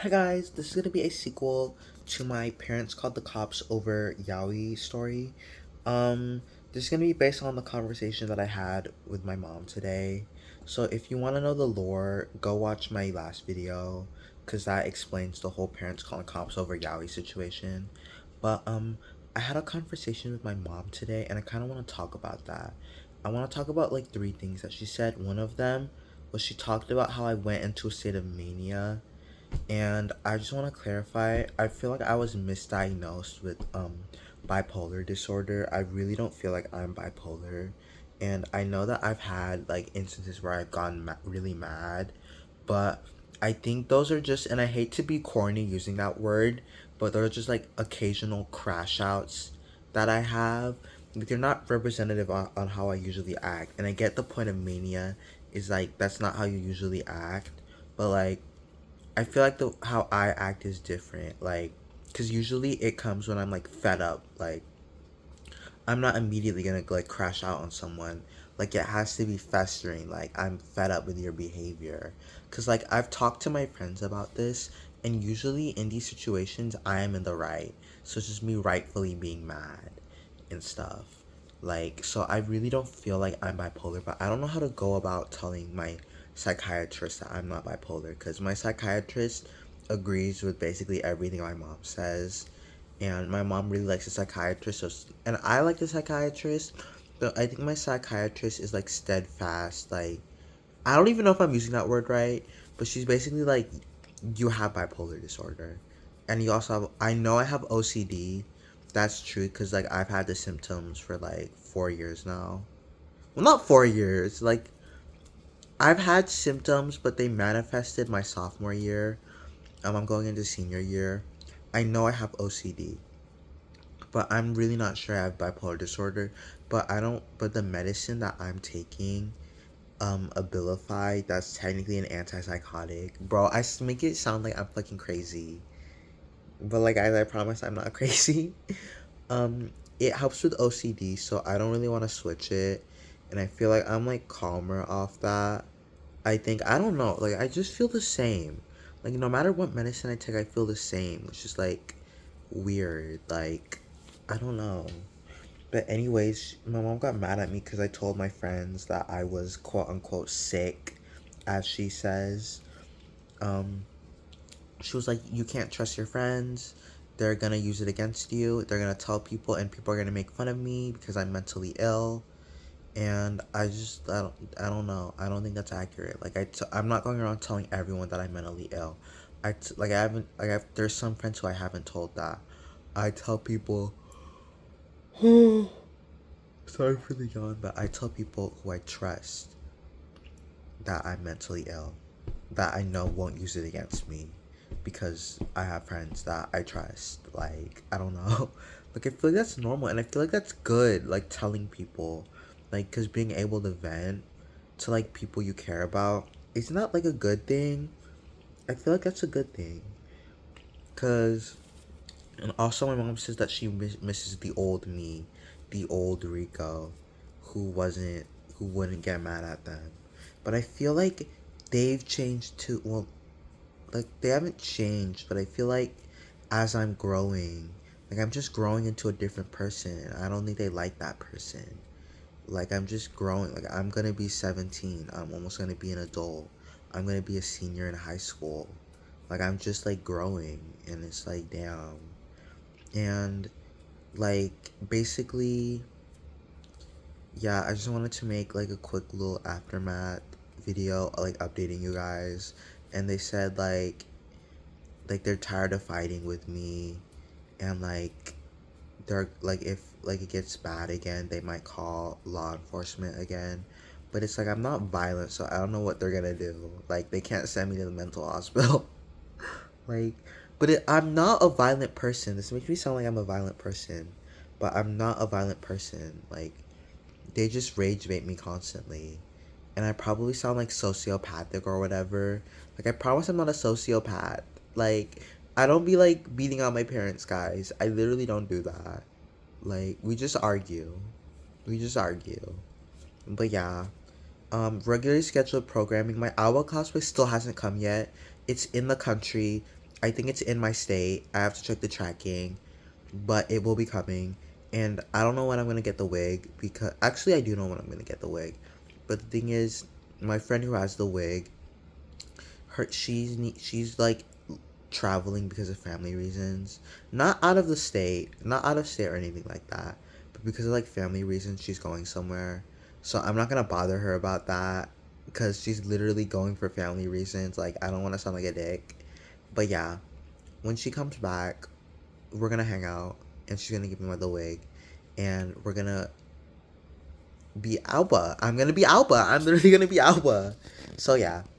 Hi guys, this is gonna be a sequel to my Parents Called the Cops Over Yaoi story. This is gonna be based on the conversation that I had with my mom today. So if you wanna know the lore, go watch my last video, cause that explains the whole Parents Calling Cops Over Yaoi situation. But I had a conversation with my mom today and I kinda wanna talk about that. I wanna talk about like three things that she said. One of them was she talked about how I went into a state of mania, and I just want to clarify, I feel like I was misdiagnosed with bipolar disorder. I really don't feel like I'm bipolar. And I know that I've had like instances where I've gone really mad, but I think those are just, and I hate to be corny using that word, but they're just like occasional crash outs that I have. Like, they're not representative on how I usually act. And I get the point of mania is like that's not how you usually act, but like I feel like the how I act is different. Like, cause usually it comes when I'm like fed up. Like, I'm not immediately gonna like crash out on someone. Like, it has to be festering. Like, I'm fed up with your behavior. Cause like I've talked to my friends about this, and usually in these situations I am in the right. So it's just me rightfully being mad and stuff. Like, so I really don't feel like I'm bipolar, but I don't know how to go about telling my psychiatrist that I'm not bipolar, because my psychiatrist agrees with basically everything my mom says. And my mom really likes the psychiatrist, so, and I like the psychiatrist, but I think my psychiatrist is like steadfast. Like, I don't even know if I'm using that word right, but she's basically like, you have bipolar disorder, and you also have. I know I have OCD. That's true because like I've had the symptoms for like 4 years now. Well, not 4 years. Like, I've had symptoms, but they manifested my sophomore year. I'm going into senior year. I know I have OCD, but I'm really not sure I have bipolar disorder. But I don't. But the medicine that I'm taking, Abilify, that's technically an antipsychotic. Bro, make it sound like I'm fucking crazy. But like I promise I'm not crazy. Um, it helps with OCD, so I don't really want to switch it. And I feel like I'm like calmer off that. I think I don't know, like I just feel the same. Like no matter what medicine I take, I feel the same. It's just like weird. Like I don't know. But anyways, my mom got mad at me because I told my friends that I was quote unquote sick, as she says. Um, she was like, "You can't trust your friends. They're gonna use it against you. They're gonna tell people, and people are gonna make fun of me because I'm mentally ill." And I don't know. I don't think that's accurate. Like I'm not going around telling everyone that I'm mentally ill. Like I haven't like there's some friends who I haven't told that. I tell people. Sorry for the yawn, but I tell people who I trust that I'm mentally ill, that I know won't use it against me, because I have friends that I trust. Like, I don't know. Like, I feel like that's normal, and I feel like that's good, like, telling people. Like, because being able to vent to, like, people you care about, isn't that, like, a good thing? I feel like that's a good thing. Because, and also my mom says that she misses the old me, the old Rico, who wasn't, who wouldn't get mad at them. But I feel like they've changed too. Well, like they haven't changed, but I feel like as I'm growing, like I'm just growing into a different person. I don't think they like that person. Like I'm just growing. Like I'm gonna be 17. I'm almost gonna be an adult. I'm gonna be a senior in high school. Like I'm just like growing, and it's like damn. And like basically, yeah, I just wanted to make like a quick little aftermath video, like updating you guys. And they said like they're tired of fighting with me, and like they're like if like it gets bad again, they might call law enforcement again. But it's like I'm not violent, so I don't know what they're gonna do. Like they can't send me to the mental hospital. Like, but I'm not a violent person. This makes me sound like I'm a violent person, but I'm not a violent person. Like, they just rage bait me constantly. And I probably sound like sociopathic or whatever. Like, I promise I'm not a sociopath. Like, I don't be like beating on my parents, guys. I literally don't do that. Like, we just argue. We just argue. But yeah. Regularly scheduled programming. My owl cosplay still hasn't come yet. It's in the country. I think it's in my state. I have to check the tracking, but it will be coming. And I don't know when I'm gonna get the wig because actually I do know when I'm gonna get the wig. But the thing is, my friend who has the wig, she's like traveling because of family reasons. Not out of the state, not out of state or anything like that, but because of like family reasons, she's going somewhere. So I'm not gonna bother her about that because she's literally going for family reasons. Like I don't want to sound like a dick, but yeah, when she comes back, we're gonna hang out and she's gonna give me the wig, and we're gonna be Alba. I'm gonna be Alba. I'm literally gonna be Alba. So yeah.